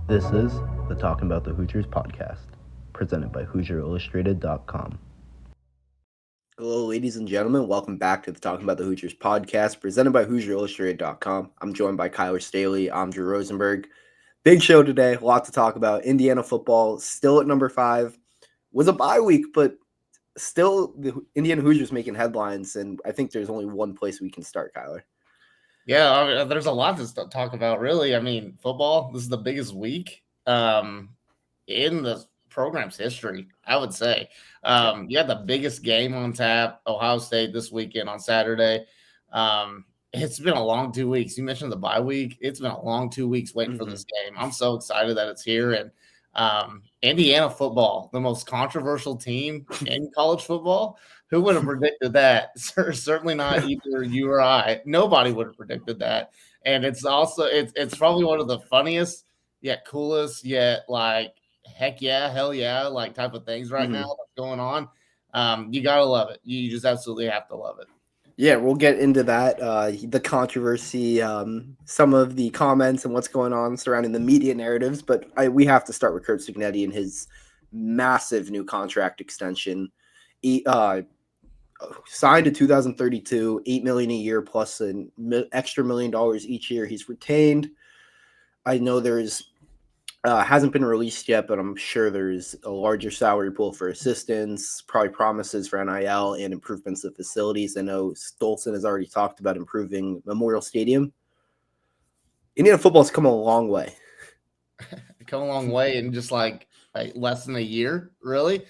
This is the Talkin Bout The Hoosiers podcast, presented by HoosierIllustrated.com. Hello, ladies and gentlemen. Welcome back to the Talking About the Hoosiers podcast, presented by HoosierIllustrated.com. I'm joined by Kyle Staley. I'm Drew Rosenberg. Big show today. A lot to talk about. Indiana football still at number 5. Was a bye week, but still the Indiana Hoosiers making headlines. And I think there's only one place we can start, Kyler. Yeah, there's a lot to talk about, really. I mean, football, this is the biggest week in the program's history, I would say. You had the biggest game on tap, Ohio State this weekend on Saturday. It's been a long 2 weeks. You mentioned the bye week. It's been a long 2 weeks waiting for this game. I'm so excited that it's here. And Indiana football, the most controversial team in college football. Who would have predicted that? Certainly not either you or I. Nobody would have predicted that. And it's also it's probably one of the funniest yet coolest yet like heck yeah, hell yeah, like type of things right now that's going on. You gotta love it. You just absolutely have to love it. Yeah, we'll get into that, the controversy, some of the comments and what's going on surrounding the media narratives, but we have to start with Curt Cignetti and his massive new contract extension. He, signed to 2032, $8 million a year plus an extra $1 million each year he's retained. I know there's hasn't been released yet, but I'm sure there's a larger salary pool for assistants, probably promises for NIL and improvements of facilities. I know Stolson has already talked about improving Memorial Stadium. Indiana football's come a long way. Come a long way in just like less than a year, really.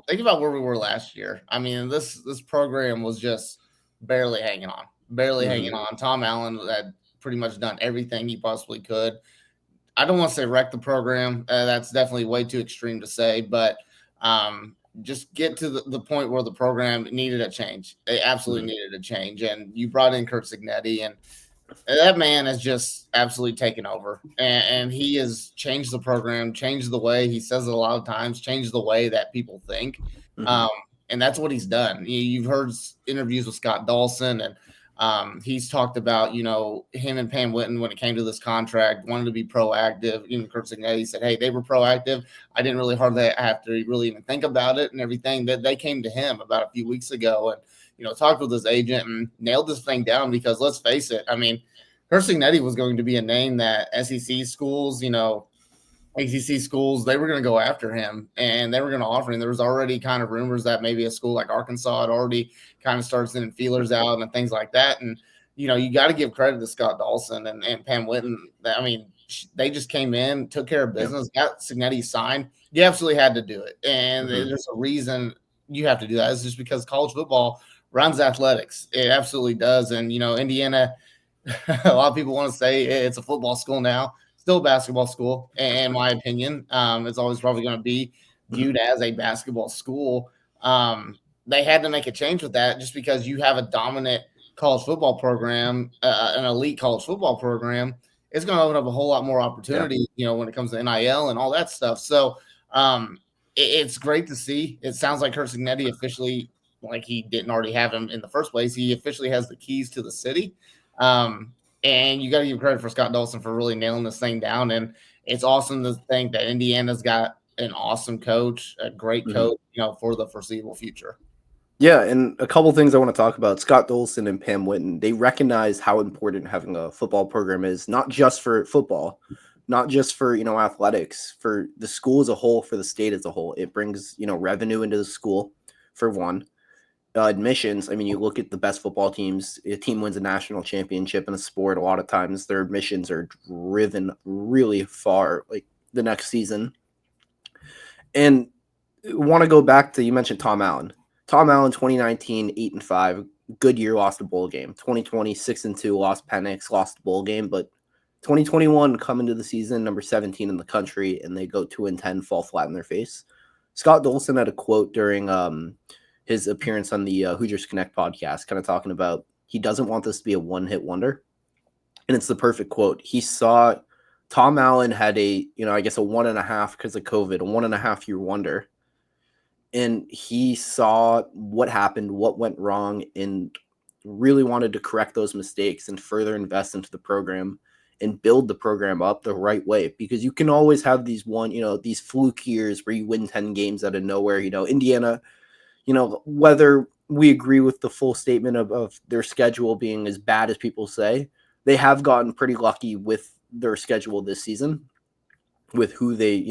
Think about where we were last year. I mean, this program was just barely hanging on, hanging on. Tom Allen had pretty much done everything he possibly could. I don't want to say wreck the program. That's definitely way too extreme to say, but just get to the point where the program needed a change. It absolutely needed a change. And you brought in Curt Cignetti, and that man has just absolutely taken over. And he has changed the program, changed the way he says it a lot of times, changed the way that people think. And that's what he's done. You've heard interviews with Scott Dawson, and he's talked about, him and Pam Whitten, when it came to this contract, wanted to be proactive. Even Curt Cignetti said, hey, they were proactive. I didn't really hardly have to really even think about it and everything. That they came to him about a few weeks ago and, talked with his agent and nailed this thing down because let's face it, I mean, Curt Cignetti was going to be a name that SEC schools, ACC schools, they were going to go after him and they were going to offer him. There was already kind of rumors that maybe a school like Arkansas had already kind of started sending feelers out and things like that. And, you got to give credit to Scott Dawson and Pam Whitten. I mean, they just came in, took care of business, got Cignetti signed. You absolutely had to do it. And there's a reason you have to do that. It's just because college football runs athletics. It absolutely does. And, Indiana, a lot of people want to say it's a football school now. Still a basketball school, in my opinion. It's always probably going to be viewed as a basketball school. They had to make a change with that just because you have a dominant college football program, an elite college football program. It's going to open up a whole lot more opportunity, when it comes to NIL and all that stuff. So it's great to see. It sounds like Curt Cignetti officially, like he didn't already have him in the first place, he officially has the keys to the city. And you got to give credit for Scott Dawson for really nailing this thing down. And it's awesome to think that Indiana's got an awesome coach, a great coach, for the foreseeable future. Yeah, and a couple things I want to talk about. Scott Dawson and Pam Whitten, they recognize how important having a football program is, not just for football, not just for, athletics, for the school as a whole, for the state as a whole. It brings, revenue into the school, for one. Admissions, I mean, you look at the best football teams, a team wins a national championship in a sport, a lot of times their admissions are driven really far, like the next season. And want to go back to, you mentioned Tom Allen. Tom Allen, 2019, 8-5, good year, lost a bowl game. 2020, 6-2, lost Penix, lost a bowl game. But 2021, come into the season, number 17 in the country, and they go 2-10, fall flat in their face. Scott Dawson had a quote during his appearance on the Hoosiers Connect podcast, kind of talking about he doesn't want this to be a one-hit wonder. And it's the perfect quote. He saw Tom Allen had a, I guess a 1.5 because of COVID, a 1.5 year wonder. And he saw what happened, what went wrong, and really wanted to correct those mistakes and further invest into the program and build the program up the right way, because you can always have these these fluke years where you win 10 games out of nowhere. Indiana, whether we agree with the full statement of their schedule being as bad as people say, they have gotten pretty lucky with their schedule this season, with who they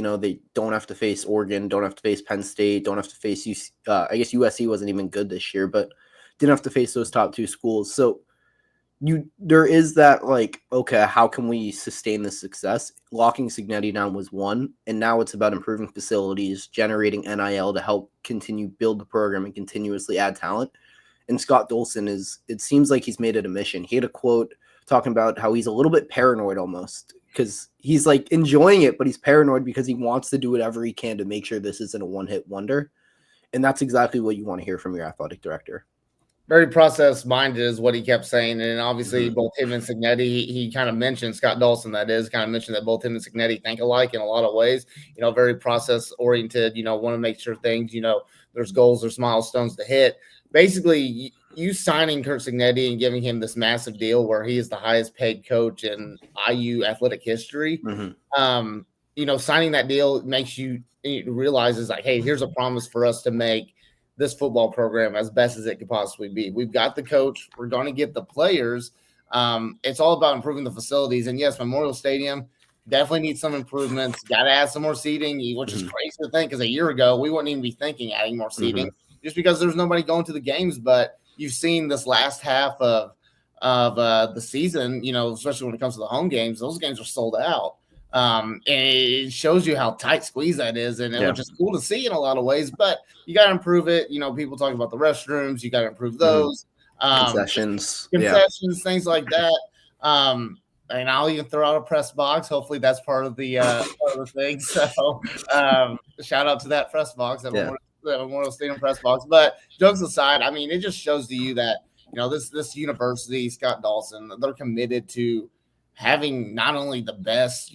don't have to face. Oregon, don't have to face Penn State, don't have to face I guess USC wasn't even good this year, but didn't have to face those top two schools. So there is that, like, okay, how can we sustain this success? Locking Cignetti down was one, and now it's about improving facilities, generating NIL to help continue build the program and continuously add talent. And Scott Dolson it seems like he's made it a mission. He had a quote talking about how he's a little bit paranoid almost, because he's like enjoying it, but he's paranoid because he wants to do whatever he can to make sure this isn't a one-hit wonder. And that's exactly what you want to hear from your athletic director. Very process minded is what he kept saying. And obviously both him and Cignetti, he kind of mentioned, Scott Dolson, that is, kind of mentioned that both him and Cignetti think alike in a lot of ways, very process oriented, want to make sure things, there's goals, there's milestones to hit. Basically, you signing Curt Cignetti and giving him this massive deal where he is the highest paid coach in IU athletic history. Signing that deal makes you realize, like, hey, here's a promise for us to make this football program as best as it could possibly be. We've got the coach. We're going to get the players. It's all about improving the facilities. And yes, Memorial Stadium definitely needs some improvements. Got to add some more seating, which is crazy to think, because a year ago we wouldn't even be thinking adding more seating just because there's nobody going to the games. But you've seen this last half of the season, especially when it comes to the home games, those games are sold out. And it shows you how tight squeeze that is, and which is cool to see in a lot of ways, but you got to improve it. People talk about the restrooms, you got to improve those. Concessions, things like that. And I'll even throw out a press box. Hopefully that's part of the thing. So shout out to that press box, that Memorial Stadium press box. But jokes aside, I mean, it just shows to you that, this university, Scott Dolson, they're committed to having not only the best,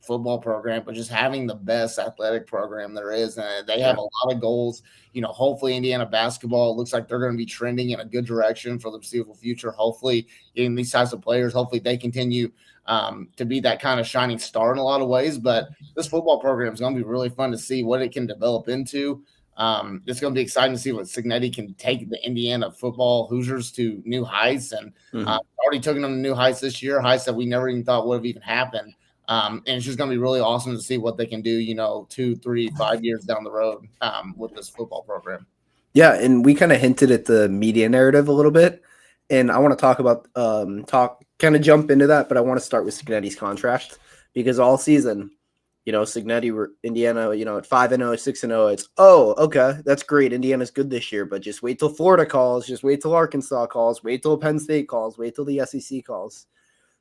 football program, but just having the best athletic program there is. And they have a lot of goals. Hopefully Indiana basketball looks like they're going to be trending in a good direction for the foreseeable future. Hopefully getting these types of players, hopefully they continue to be that kind of shining star in a lot of ways. But this football program is going to be really fun to see what it can develop into. It's going to be exciting to see what Cignetti can take the Indiana football Hoosiers to new heights, and already taking them to new heights this year, heights that we never even thought would have even happened. And it's just going to be really awesome to see what they can do, 2, 3, 5 years down the road with this football program. Yeah, and we kind of hinted at the media narrative a little bit, and I want to talk about kind of jump into that, but I want to start with Cignetti's contract, because all season, Cignetti were Indiana, at 5-0, 6-0. It's, okay, that's great. Indiana's good this year, but just wait till Florida calls, just wait till Arkansas calls, wait till Penn State calls, wait till the SEC calls.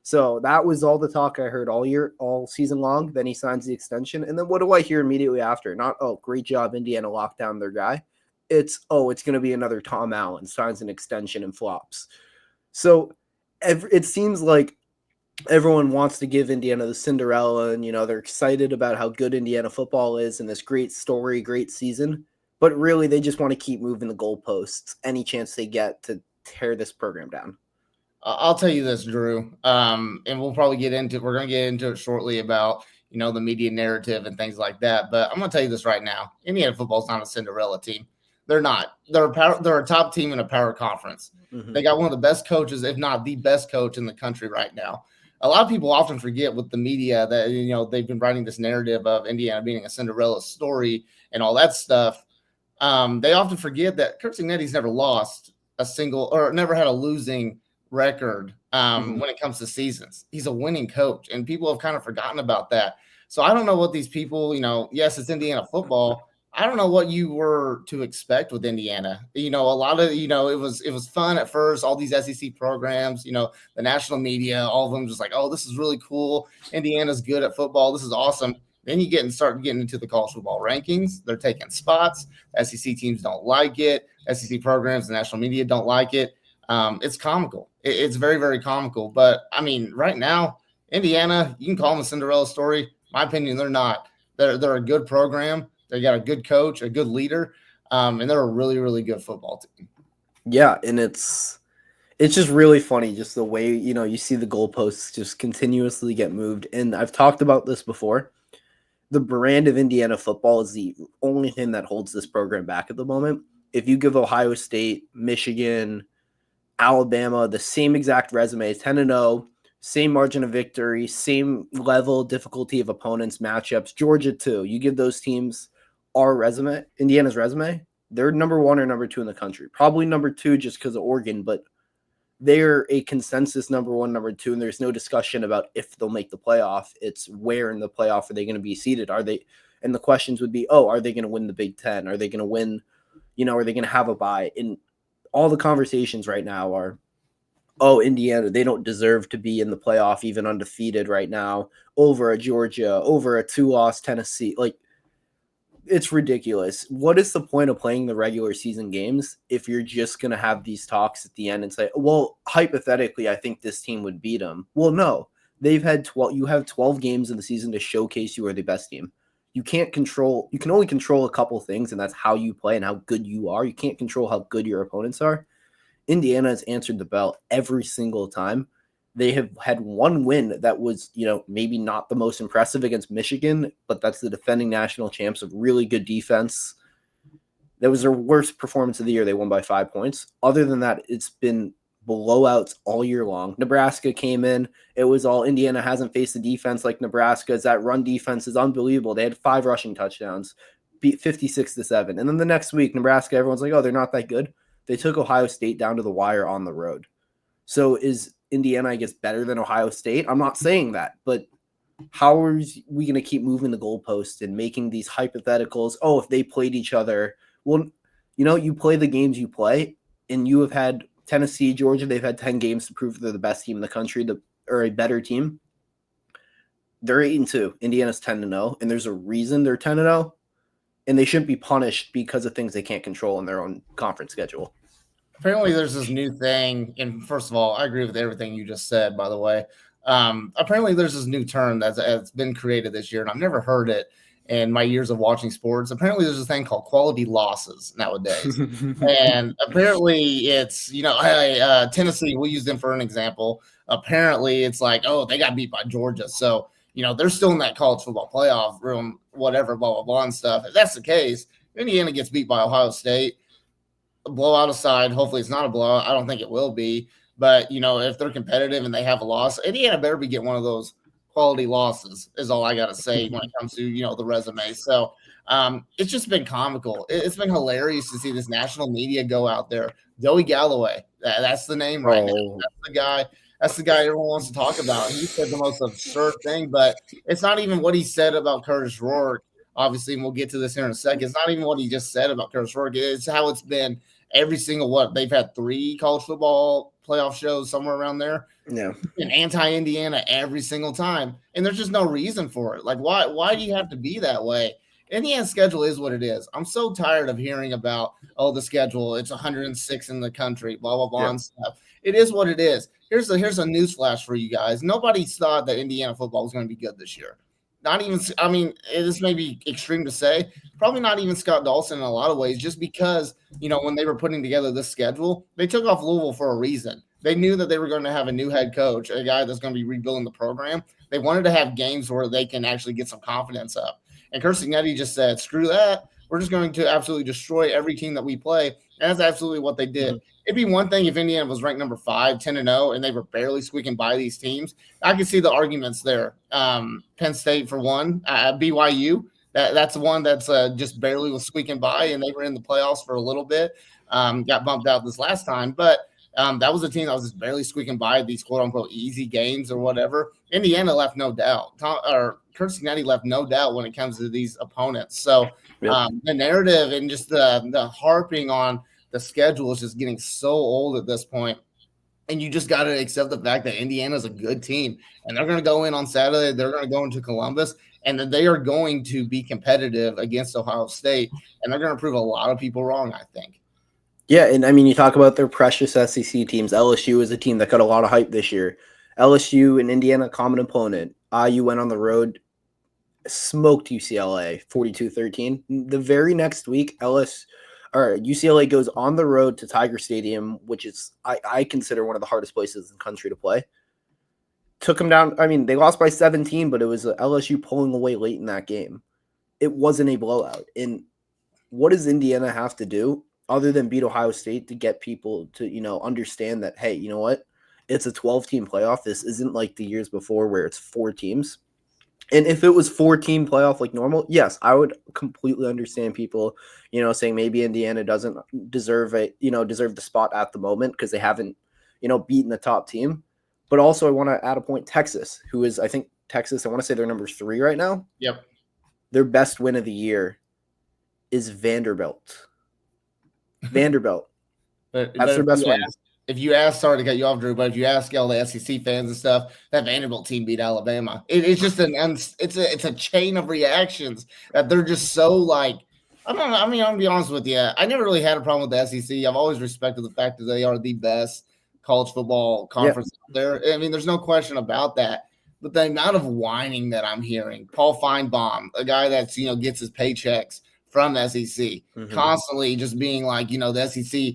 So that was all the talk I heard all season long. Then he signs the extension. And then what do I hear immediately after? Not, great job, Indiana locked down their guy. It's, it's going to be another Tom Allen, signs an extension and flops. So it seems like everyone wants to give Indiana the Cinderella, and, they're excited about how good Indiana football is and this great story, great season. But really, they just want to keep moving the goalposts any chance they get to tear this program down. I'll tell you this, Drew, and we're going to get into it shortly about, the media narrative and things like that. But I'm going to tell you this right now. Indiana football is not a Cinderella team. They're not. They're a top team in a power conference. They got one of the best coaches, if not the best coach in the country right now. A lot of people often forget with the media that, they've been writing this narrative of Indiana being a Cinderella story and all that stuff. They often forget that Curt Cignetti's never lost never had a losing record when it comes to seasons. He's a winning coach, and people have kind of forgotten about that. So I don't know what these people, yes, it's Indiana football. I don't know what you were to expect with Indiana. A lot of, it was fun at first, all these SEC programs, the national media, all of them just like, oh, this is really cool. Indiana's good at football. This is awesome. Then you start getting into the college football rankings. They're taking spots. SEC teams don't like it. SEC programs, the national media don't like it. It's comical. It's very, very comical. But, I mean, right now, Indiana, you can call them a Cinderella story. In my opinion, they're not. They're a good program. They got a good coach, a good leader, and they're a really, really good football team. Yeah, and it's It's just really funny, just the way, you see the goalposts just continuously get moved. And I've talked about this before. The brand of Indiana football is the only thing that holds this program back at the moment. If you give Ohio State, Michigan, Alabama the same exact resume, 10-0, same margin of victory, same level difficulty of opponents, matchups, Georgia too. You give those teams our resume, Indiana's resume, they're number 1 or number 2 in the country. Probably number 2 just because of Oregon, but they're a consensus number 1, number 2, and there's no discussion about if they'll make the playoff. It's where in the playoff are they going to be seated? Are they? And the questions would be, are they going to win the Big Ten? Are they going to win? Are they going to have a bye? And all the conversations right now are, Indiana, they don't deserve to be in the playoff, even undefeated right now, over a Georgia, over a 2-loss Tennessee. Like, it's ridiculous. What is the point of playing the regular season games if you're just going to have these talks at the end and say, well, hypothetically, I think this team would beat them? Well, no. They've had 12. You have 12 games in the season to showcase you are the best team. You can only control a couple things, and that's how you play and how good you are. You can't control how good your opponents are. Indiana has answered the bell every single time. They have had one win that was, maybe not the most impressive against Michigan, but that's the defending national champs of really good defense. That was their worst performance of the year. They won by 5 points. Other than that, it's been blowouts all year long. Nebraska came in. It was all Indiana hasn't faced the defense like Nebraska's. That run defense is unbelievable. They had 5 rushing touchdowns, beat 56-7. And then the next week, Nebraska, everyone's like, they're not that good. They took Ohio State down to the wire on the road. So is Indiana, I guess, better than Ohio State? I'm not saying that, but how are we going to keep moving the goalpost and making these hypotheticals? If they played each other, well, you play the games you play, and you have had Tennessee, Georgia, they've had 10 games to prove they're the best team in the country, or a better team. They're 8-2. Indiana's 10-0, and there's a reason they're 10-0, and they shouldn't be punished because of things they can't control in their own conference schedule. Apparently there's this new thing, and first of all, I agree with everything you just said, by the way. Apparently there's this new term that's been created this year, and I've never heard it in my years of watching sports. Apparently there's a thing called quality losses nowadays. And apparently it's, Tennessee, we'll use them for an example. Apparently it's like, they got beat by Georgia. So, they're still in that college football playoff room, whatever, blah, blah, blah, and stuff. If that's the case, Indiana gets beat by Ohio State. Blowout aside, hopefully it's not a blowout. I don't think it will be. But, if they're competitive and they have a loss, Indiana better be getting one of those quality losses is all I got to say when it comes to, the resume. So it's just been comical. It's been hilarious to see this national media go out there. Joey Galloway, that's the name right now. That's the guy everyone wants to talk about. He said the most absurd thing, but it's not even what he said about Curtis Rourke. Obviously, and we'll get to this here in a second. It's not even what he just said about Curtis Rourke. It's how it's been every single they've had 3 college football playoff shows somewhere around there. Yeah, and anti-Indiana every single time, and there's just no reason for it. Like, why do you have to be that way? Indiana's schedule is what it is. I'm so tired of hearing about the schedule. It's 106 in the country, blah blah blah and stuff. It is what it is. Here's a news flash for you guys. Nobody thought that Indiana football was going to be good this year. Not even, this may be extreme to say, probably not even Scott Dawson in a lot of ways, just because, when they were putting together this schedule, they took off Louisville for a reason. They knew that they were going to have a new head coach, a guy that's going to be rebuilding the program. They wanted to have games where they can actually get some confidence up. And Curt Cignetti just said, screw that. We're just going to absolutely destroy every team that we play. And that's absolutely what they did. Mm-hmm. It'd be one thing if Indiana was ranked number 5, 10-0, and they were barely squeaking by these teams. I can see the arguments there. Penn State for one, BYU. That's the one that's just barely was squeaking by, and they were in the playoffs for a little bit. Got bumped out this last time, but that was a team that was just barely squeaking by these quote-unquote easy games or whatever. Indiana left no doubt. Curt Cignetti left no doubt when it comes to these opponents. So the narrative and just the harping on the schedule is just getting so old at this point. And you just got to accept the fact that Indiana is a good team. And they're going to go in on Saturday. They're going to go into Columbus. And that they are going to be competitive against Ohio State. And they're going to prove a lot of people wrong, I think. Yeah, and you talk about their precious SEC teams. LSU is a team that got a lot of hype this year. LSU and Indiana, common opponent. IU went on the road, smoked UCLA 42-13. The very next week, All right, UCLA goes on the road to Tiger Stadium, which is I consider one of the hardest places in the country to play. Took them down. I mean, they lost by 17, but it was LSU pulling away late in that game. It wasn't a blowout. And what does Indiana have to do other than beat Ohio State to get people to, understand that, hey, you know what? It's a 12-team playoff. This isn't like the years before where it's 4 teams. And if it was 4-team playoff like normal, yes, I would completely understand people, saying maybe Indiana doesn't deserve deserve the spot at the moment because they haven't, beaten the top team. But also I want to add a point, Texas, who is, I think Texas, I want to say they're number 3 right now. Yep. Their best win of the year is Vanderbilt. But That's their best win. If you ask, sorry to cut you off, Drew, but if you ask all the SEC fans and stuff, that Vanderbilt team beat Alabama. It's just it's a chain of reactions that they're just so like. I don't know. I mean, I'm gonna be honest with you. I never really had a problem with the SEC. I've always respected the fact that they are the best college football conference out there. I mean, there's no question about that. But the amount of whining that I'm hearing, Paul Feinbaum, a guy that's gets his paychecks from the SEC, constantly just being like, the SEC,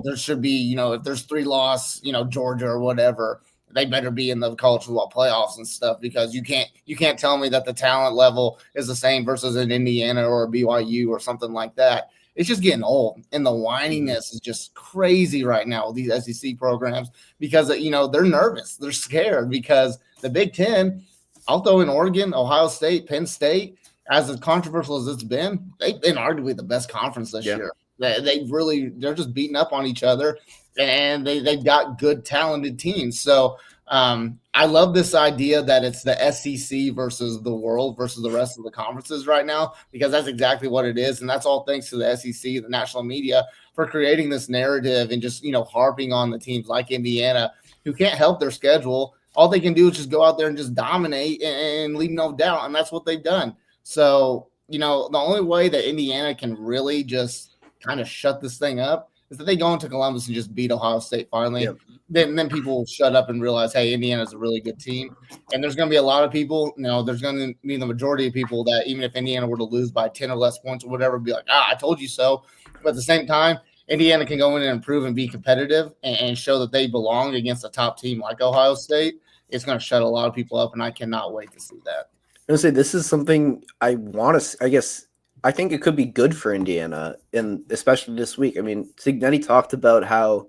there should be, if there's 3 loss, Georgia or whatever, they better be in the college football playoffs and stuff because you can't tell me that the talent level is the same versus an Indiana or a BYU or something like that. It's just getting old, and the whininess is just crazy right now with these SEC programs because they're nervous, they're scared because the Big Ten, I'll throw in Oregon, Ohio State, Penn State. As controversial as it's been, they've been arguably the best conference this year. They're just beating up on each other, and they've got good, talented teams. So I love this idea that it's the SEC versus the world versus the rest of the conferences right now, because that's exactly what it is. And that's all thanks to the SEC, the national media, for creating this narrative and just, harping on the teams like Indiana who can't help their schedule. All they can do is just go out there and just dominate and leave no doubt. And that's what they've done. So, the only way that Indiana can really just kind of shut this thing up is that they go into Columbus and just beat Ohio State finally. Yep. Then people will shut up and realize, hey, Indiana's a really good team. And there's going to be a lot of people, there's going to be the majority of people that even if Indiana were to lose by 10 or less points or whatever, be like, I told you so. But at the same time, Indiana can go in and improve and be competitive and show that they belong against a top team like Ohio State. It's going to shut a lot of people up, and I cannot wait to see that. I'm going to say this is something I want to – I guess I think it could be good for Indiana, and especially this week. I mean, Cignetti talked about how,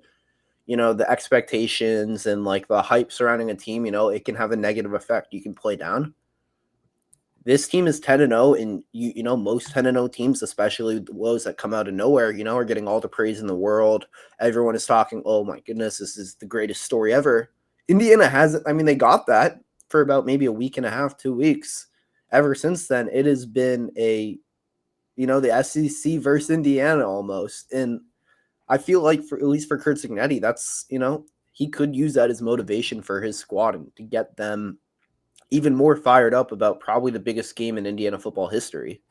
the expectations and, like, the hype surrounding a team, it can have a negative effect. You can play down. This team is 10-0, and, most 10-0 teams, especially those that come out of nowhere, are getting all the praise in the world. Everyone is talking, oh, my goodness, this is the greatest story ever. Indiana hasn't – I mean, they got that for about maybe a week and a half, 2 weeks. Ever since then, it has been the SEC versus Indiana almost. And I feel like at least for Curt Cignetti, that's, he could use that as motivation for his squad and to get them even more fired up about probably the biggest game in Indiana football history.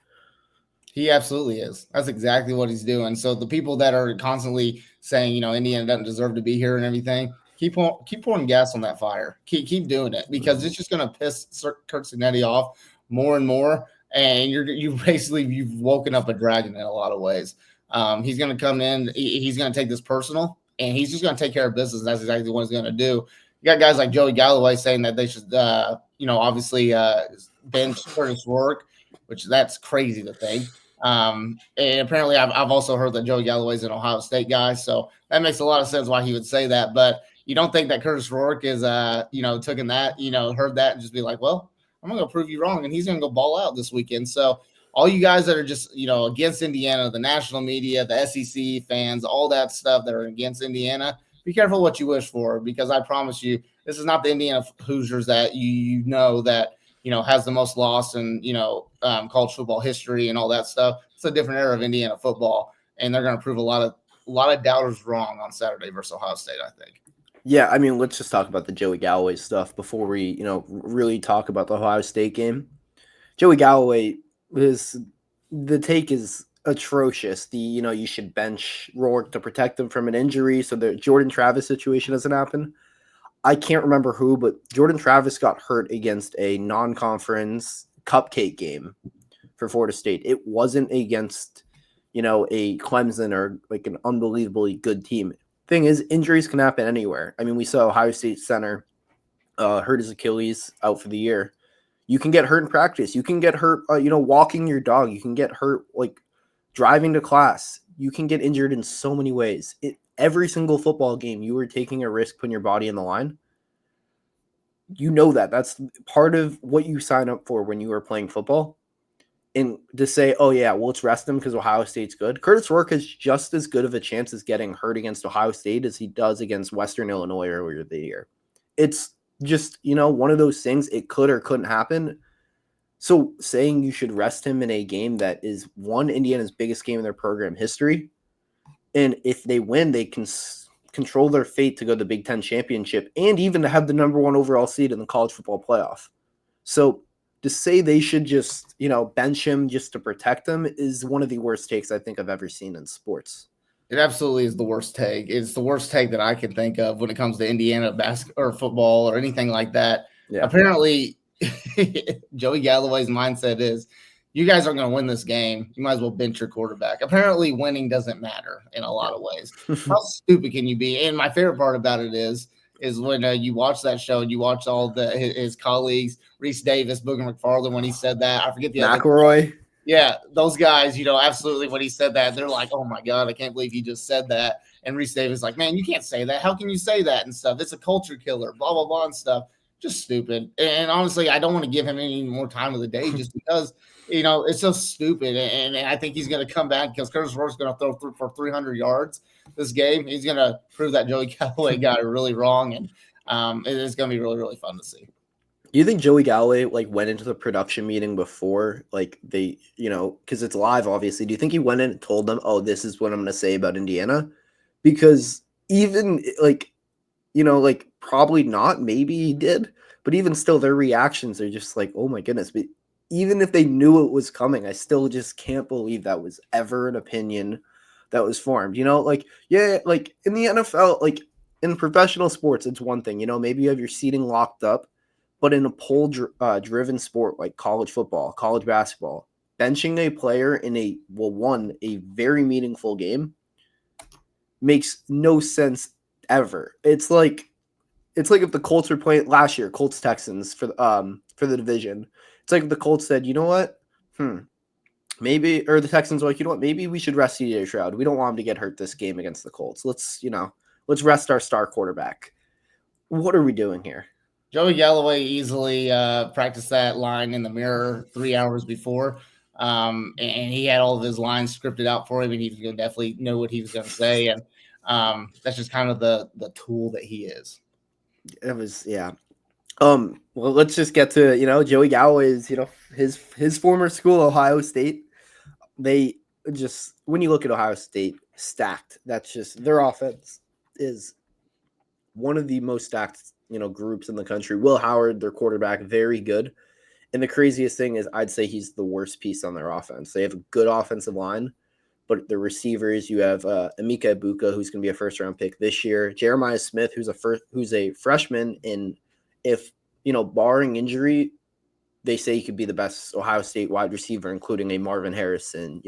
He absolutely is. That's exactly what he's doing. So the people that are constantly saying, Indiana doesn't deserve to be here and everything, keep pouring gas on that fire. Keep doing it because it's just going to piss Curt Cignetti off more and more. And you've woken up a dragon in a lot of ways. He's going to come in. He's going to take this personal, and he's just going to take care of business. And that's exactly what he's going to do. You got guys like Joey Galloway saying that they should, obviously bench Curtis Rourke, which that's crazy to think. And apparently I've also heard that Joey Galloway's an Ohio State guy, so that makes a lot of sense why he would say that. But you don't think that Curtis Rourke is, taking that, heard that and just be like, well, I'm going to prove you wrong, and he's going to go ball out this weekend. So all you guys that are just, against Indiana, the national media, the SEC fans, all that stuff that are against Indiana, be careful what you wish for, because I promise you, this is not the Indiana Hoosiers that that has the most loss in college football history and all that stuff. It's a different era of Indiana football, and they're going to prove a lot of doubters wrong on Saturday versus Ohio State, I think. Yeah, I mean, let's just talk about the Joey Galloway stuff before we, really talk about the Ohio State game. Joey Galloway, the take is atrocious. You should bench Rourke to protect him from an injury so the Jordan Travis situation doesn't happen. I can't remember who, but Jordan Travis got hurt against a non-conference cupcake game for Florida State. It wasn't against, a Clemson or like an unbelievably good team. Thing is, injuries can happen anywhere. I mean, we saw Ohio State center hurt his Achilles, out for the year. You can get hurt in practice. You can get hurt, walking your dog. You can get hurt like driving to class. You can get injured in so many ways. Every single football game, you are taking a risk putting your body in the line. You know that. That's part of what you sign up for when you are playing football. And to say, oh, yeah, well, let's rest him because Ohio State's good. Curtis Rourke has just as good of a chance as getting hurt against Ohio State as he does against Western Illinois earlier the year. It's just, one of those things. It could or couldn't happen. So saying you should rest him in a game that is Indiana's biggest game in their program history, and if they win, they can control their fate to go to the Big Ten championship and even to have the number 1 overall seed in the college football playoff. So to say they should just, bench him just to protect him is one of the worst takes I think I've ever seen in sports. It absolutely is the worst take. It's the worst take that I can think of when it comes to Indiana basketball or football or anything like that. Yeah. Apparently, Joey Galloway's mindset is, you guys aren't going to win this game. You might as well bench your quarterback. Apparently, winning doesn't matter in a lot of ways. How stupid can you be? And my favorite part about it is when you watch that show and you watch all his colleagues, Reese Davis, Booger McFarland, when he said that. I forget the McElroy. Yeah, those guys, absolutely when he said that, they're like, oh my God, I can't believe he just said that. And Reese Davis like, man, you can't say that. How can you say that and stuff? It's a culture killer, blah, blah, blah and stuff. Just stupid. And honestly, I don't want to give him any more time of the day just because, it's so stupid. And I think he's going to come back because Curtis Rourke's going to throw for 300 yards this game. He's going to prove that Joey Galloway got it really wrong. And it is going to be really, really fun to see. Do you think Joey Galloway went into the production meeting before they, because it's live, obviously. Do you think he went in and told them, oh, this is what I'm going to say about Indiana? Because even probably not, maybe he did, but even still their reactions are just like, oh my goodness. But even if they knew it was coming, I still just can't believe that was ever an opinion that was formed, in the NFL, in professional sports, it's one thing, maybe you have your seating locked up. But in a poll-driven sport like college football, college basketball, benching a player in a very meaningful game makes no sense ever. It's like if the Colts were playing last year, Colts Texans for the division. It's like if the Colts said, you know what, maybe, or the Texans were like, you know what, maybe we should rest CJ Stroud. We don't want him to get hurt this game against the Colts. Let's rest our star quarterback. What are we doing here? Joey Galloway easily practiced that line in the mirror 3 hours before. And he had all of his lines scripted out for him, and he's going to definitely know what he was going to say. And that's just kind of the tool that he is. It was, yeah. Well, let's just get to, Joey Galloway's, his former school, Ohio State. They just, when you look at Ohio State, stacked. That's just, their offense is one of the most stacked groups in the country. Will Howard, their quarterback, very good. And the craziest thing is I'd say he's the worst piece on their offense. They have a good offensive line, but the receivers, you have Emeka Egbuka, who's going to be a first-round pick this year. Jeremiah Smith, who's a freshman. And if, barring injury, they say he could be the best Ohio State wide receiver, including a Marvin Harrison,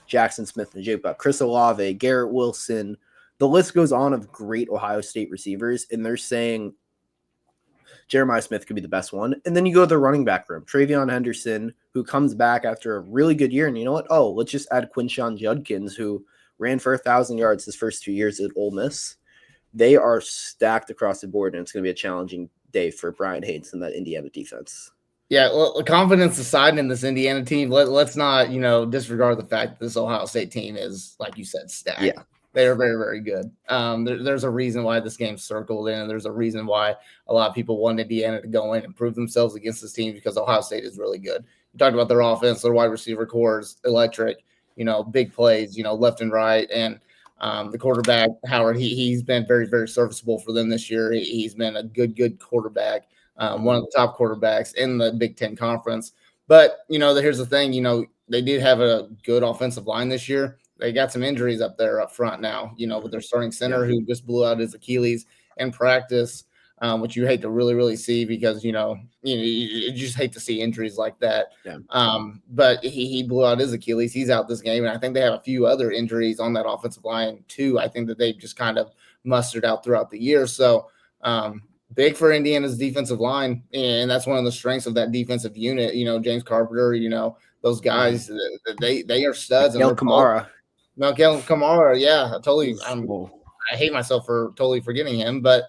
Jackson Smith and Jake, Chris Olave, Garrett Wilson. The list goes on of great Ohio State receivers, and they're saying Jeremiah Smith could be the best one. And then you go to the running back room, Travion Henderson, who comes back after a really good year. And you know what? Oh, let's just add Quinshon Judkins, who ran for 1,000 yards his first 2 years at Ole Miss. They are stacked across the board, and it's going to be a challenging day for Brian Haynes and that Indiana defense. Yeah, well, confidence aside in this Indiana team, let's not, disregard the fact that this Ohio State team is, like you said, stacked. Yeah. They are very, very good. There's a reason why this game's circled in, and there's a reason why a lot of people want Indiana to go in and prove themselves against this team because Ohio State is really good. We talked about their offense, their wide receiver core is electric, big plays, left and right. And the quarterback, Howard, he's been very, very serviceable for them this year. He's been a good quarterback, one of the top quarterbacks in the Big Ten Conference. But, here's the thing, they did have a good offensive line this year. They got some injuries up there up front now, with their starting center who just blew out his Achilles in practice. which you hate to really, really see because you just hate to see injuries like that. Yeah. But he blew out his Achilles. He's out this game, and I think they have a few other injuries on that offensive line too. I think that they've just kind of mustered out throughout the year. So big for Indiana's defensive line, and that's one of the strengths of that defensive unit. James Carpenter, those guys, they are studs, and Miguel they're both. Kamara. Miguel Kamara, yeah, totally. Well, I hate myself for totally forgetting him, but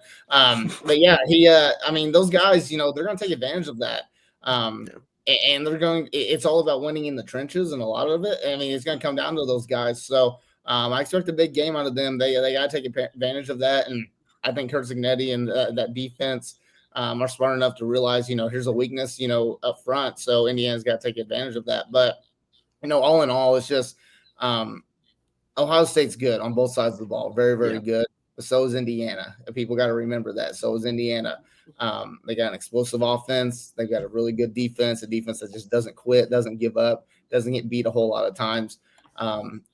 yeah, he. I mean, those guys, they're going to take advantage of that. And they're going. It's all about winning in the trenches, and a lot of it. I mean, it's going to come down to those guys. So I expect a big game out of them. They got to take advantage of that, and I think Curt Cignetti and that defense are smart enough to realize, here's a weakness, up front. So Indiana's got to take advantage of that. But all in all, it's just. Ohio State's good on both sides of the ball. Very, very good. But so is Indiana. People got to remember that. So is Indiana. They got an explosive offense. They've got a really good defense, a defense that just doesn't quit, doesn't give up, doesn't get beat a whole lot of times.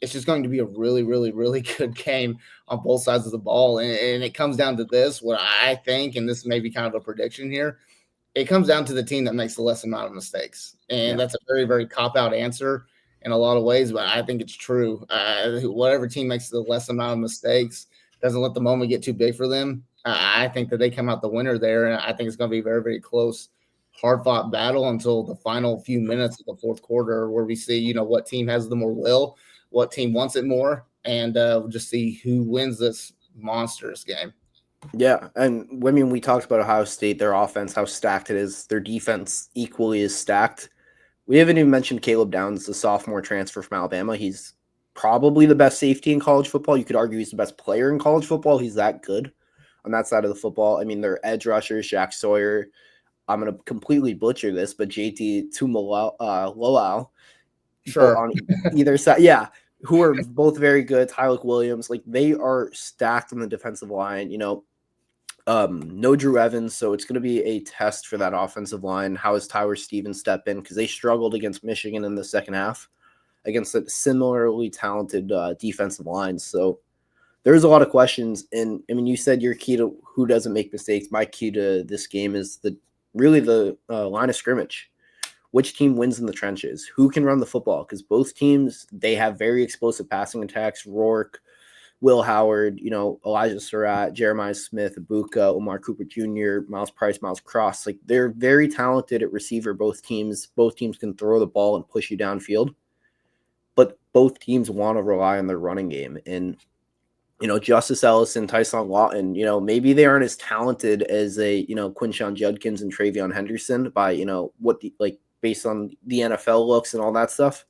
It's just going to be a really, really, really good game on both sides of the ball. And it comes down to this, what I think, and this may be kind of a prediction here, it comes down to the team that makes the less amount of mistakes. And that's a very, very cop-out answer in a lot of ways, but I think it's true. Whatever team makes the less amount of mistakes, doesn't let the moment get too big for them, I think that they come out the winner there, and I think it's going to be a very, very close, hard-fought battle until the final few minutes of the fourth quarter where we see, what team has the more will, what team wants it more, and we'll just see who wins this monstrous game. Yeah, and we talked about Ohio State, their offense, how stacked it is. Their defense equally is stacked. We haven't even mentioned Caleb Downs, the sophomore transfer from Alabama. He's probably the best safety in college football. You could argue he's the best player in college football. He's that good on that side of the football. I mean, their edge rushers, Jack Sawyer. I'm going to completely butcher this, but JT Tuimoloau. Sure. On either side. Yeah, who are both very good. Tyler Williams. Like, they are stacked on the defensive line. No Drew Evans, so it's going to be a test for that offensive line. How does Tyler Stevens step in? Because they struggled against Michigan in the second half against a similarly talented defensive line. So there's a lot of questions. And I mean, you said your key to who doesn't make mistakes. My key to this game is the line of scrimmage. Which team wins in the trenches? Who can run the football? Because both teams, they have very explosive passing attacks. Rourke, Will Howard, Elijah Surratt, Jeremiah Smith, Ibuka, Omar Cooper Jr., Miles Price, Miles Cross. Like, they're very talented at receiver, both teams. Both teams can throw the ball and push you downfield. But both teams want to rely on their running game. And, Justice Ellis and Tyson Lawton, maybe they aren't as talented as Quinshon Judkins and Travion Henderson by, based on the NFL looks and all that stuff.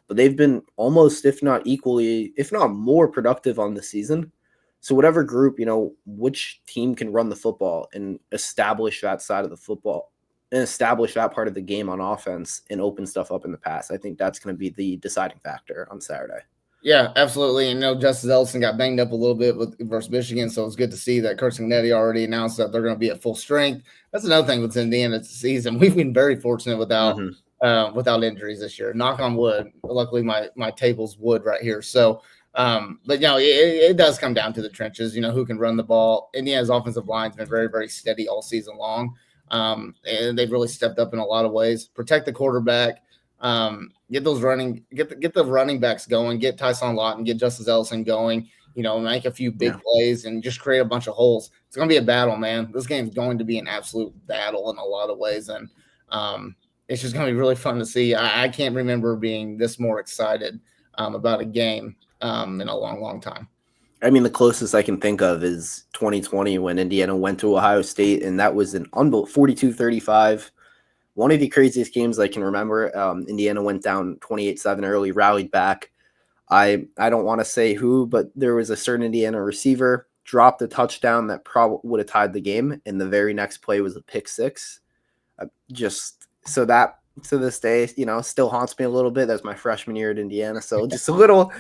But they've been almost, if not equally, if not more productive on the season. So whatever group, which team can run the football and establish that side of the football and establish that part of the game on offense and open stuff up in the pass, I think that's going to be the deciding factor on Saturday. Yeah, absolutely. And Justice Ellison got banged up a little bit versus Michigan, so it's good to see that Curt Cignetti already announced that they're going to be at full strength. That's another thing with Indiana this season. We've been very fortunate without injuries this year. Knock on wood. Luckily, my table's wood right here. So, but it does come down to the trenches. Who can run the ball. Indiana's offensive line's been very, very steady all season long, and they've really stepped up in a lot of ways. Protect the quarterback. Get the running backs going, get Tyson Lawton, get Justice Ellison going, make a few big plays and just create a bunch of holes. It's going to be a battle, man. This game's going to be an absolute battle in a lot of ways. And it's just going to be really fun to see. I can't remember being this more excited about a game in a long, long time. I mean, the closest I can think of is 2020 when Indiana went to Ohio State, and that was an unbelievable 42-35. One of the craziest games I can remember. Indiana went down 28-7 early, rallied back. I don't want to say who, but there was a certain Indiana receiver, dropped a touchdown that probably would have tied the game, and the very next play was a pick six. So that to this day, still haunts me a little bit. That's my freshman year at Indiana, so just a little,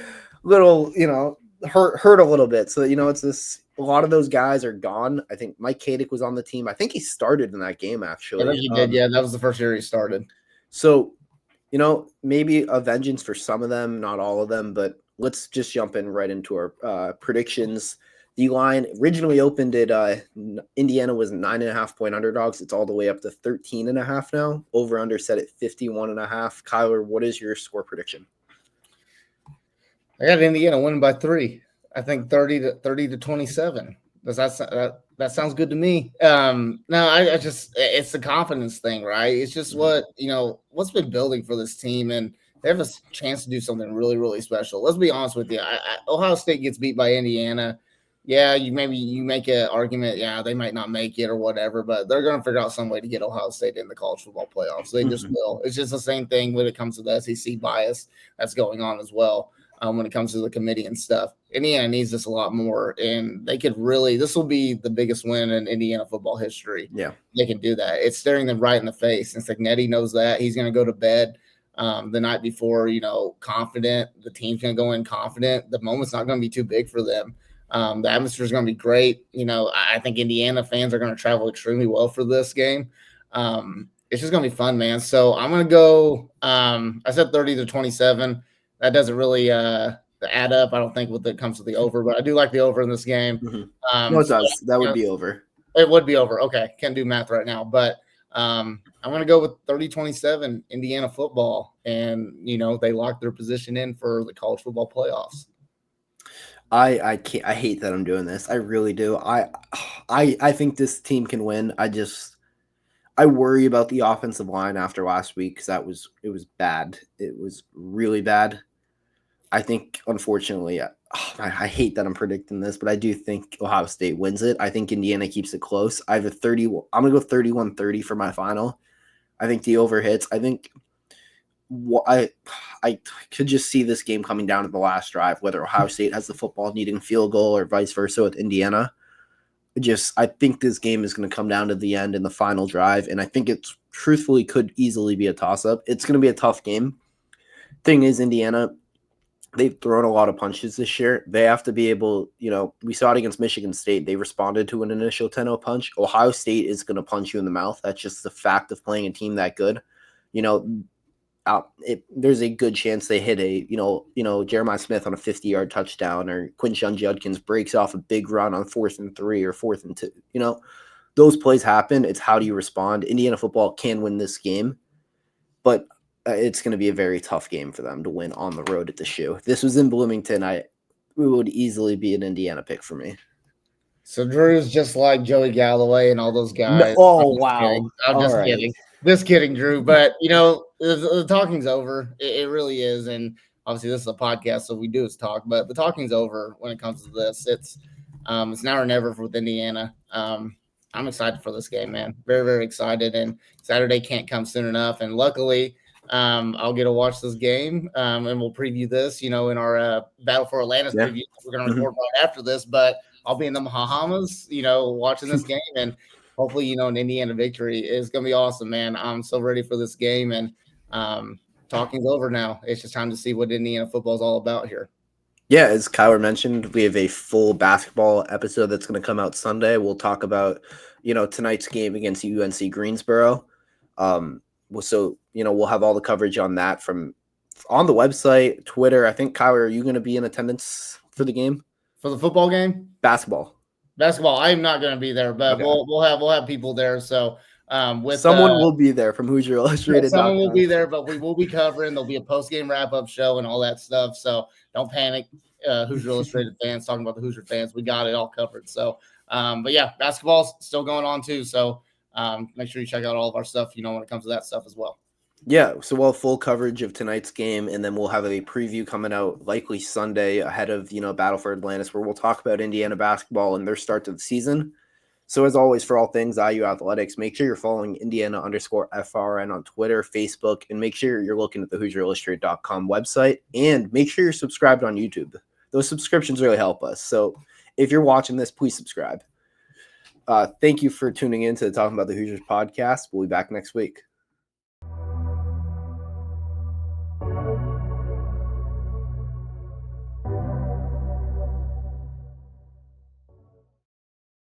hurt a little bit. So it's this. A lot of those guys are gone. I think Mike Kadick was on the team. I think he started in that game, actually. I think he did. Yeah, that was the first year he started. So, maybe a vengeance for some of them, not all of them, but let's just jump in right into our predictions. The line originally opened at Indiana was 9.5-point underdogs. It's all the way up to 13.5 now. Over under set at 51.5. Kyler, what is your score prediction? I got Indiana winning by 3. I think 30 to 27. Does that sounds good to me? No, I just it's the confidence thing, right? It's just what's been building for this team, and they have a chance to do something really, really special. Let's be honest with you. Ohio State gets beat by Indiana. Yeah, you make an argument. Yeah, they might not make it or whatever, but they're going to figure out some way to get Ohio State in the college football playoffs. They just will. It's just the same thing when it comes to the SEC bias that's going on as well. When it comes to the committee and stuff, Indiana needs this a lot more, and they could really. This will be the biggest win in Indiana football history. Yeah, they can do that. It's staring them right in the face, and Cignetti knows that. He's going to go to bed the night before, confident. The team's going to go in confident. The moment's not going to be too big for them. The atmosphere is going to be great. I think Indiana fans are going to travel extremely well for this game. It's just going to be fun, man. So I'm going to go. I said 30 to 27. That doesn't really add up, I don't think, when it comes to the over, but I do like the over in this game. No, it does. That would be over. It would be over. Okay, can't do math right now, but I'm going to go with 30-27 Indiana football, and they lock their position in for the college football playoffs. I can't. I hate that I'm doing this. I really do. I think this team can win. I worry about the offensive line after last week because it was bad. It was really bad. I think, unfortunately, I hate that I'm predicting this, but I do think Ohio State wins it. I think Indiana keeps it close. I'm going to go 31-30 for my final. I think the over hits. I think I could just see this game coming down to the last drive, whether Ohio State has the football needing a field goal or vice versa with Indiana. I think this game is going to come down to the end in the final drive, and I think it truthfully could easily be a toss-up. It's going to be a tough game. Thing is, Indiana, they've thrown a lot of punches this year. They have to be able, we saw it against Michigan State. They responded to an initial 10-0 punch. Ohio State is going to punch you in the mouth. That's just the fact of playing a team that good. There's a good chance they hit a, Jeremiah Smith on a 50-yard touchdown, or Quinshon Judkins breaks off a big run on 4th and 3 or 4th and 2. Those plays happen. It's how do you respond? Indiana football can win this game, but it's going to be a very tough game for them to win on the road at the Shoe. If this was in Bloomington, it would easily be an Indiana pick for me. So Drew's just like Joey Galloway and all those guys. No, wow. I'm just kidding. Just kidding, Drew. But, the talking's over. It really is. And obviously this is a podcast, so we do is talk. But the talking's over when it comes to this. It's now or never with Indiana. I'm excited for this game, man. Very, very excited. And Saturday can't come soon enough. And luckily, I'll get to watch this game, and we'll preview this, in our Battle for Atlantis preview. We're going to record right after this, but I'll be in the Bahamas, watching this game, and hopefully, an Indiana victory is going to be awesome, man. I'm so ready for this game, and talking's over now. It's just time to see what Indiana football is all about here. Yeah, as Kyler mentioned, we have a full basketball episode that's going to come out Sunday. We'll talk about, tonight's game against UNC Greensboro. So, we'll have all the coverage on that on the website, Twitter. I think, Kyler, are you going to be in attendance for the game? For the football game? Basketball. I am not going to be there, but okay. we'll have people there. So someone will be there from Hoosier Illustrated. Someone will be there, but we will be covering. There'll be a post-game wrap-up show and all that stuff. So don't panic, Hoosier Illustrated fans, talking about the Hoosier fans. We got it all covered. So, but yeah, basketball's still going on too. So make sure you check out all of our stuff, when it comes to that stuff as well. Yeah, so we'll have full coverage of tonight's game, and then we'll have a preview coming out likely Sunday ahead of, Battle for Atlantis, where we'll talk about Indiana basketball and their start to the season. So as always, for all things IU athletics, make sure you're following Indiana_FRN on Twitter, Facebook, and make sure you're looking at the HoosierIllustrated.com website, and make sure you're subscribed on YouTube. Those subscriptions really help us. So if you're watching this, please subscribe. Thank you for tuning in to the Talking About the Hoosiers podcast. We'll be back next week.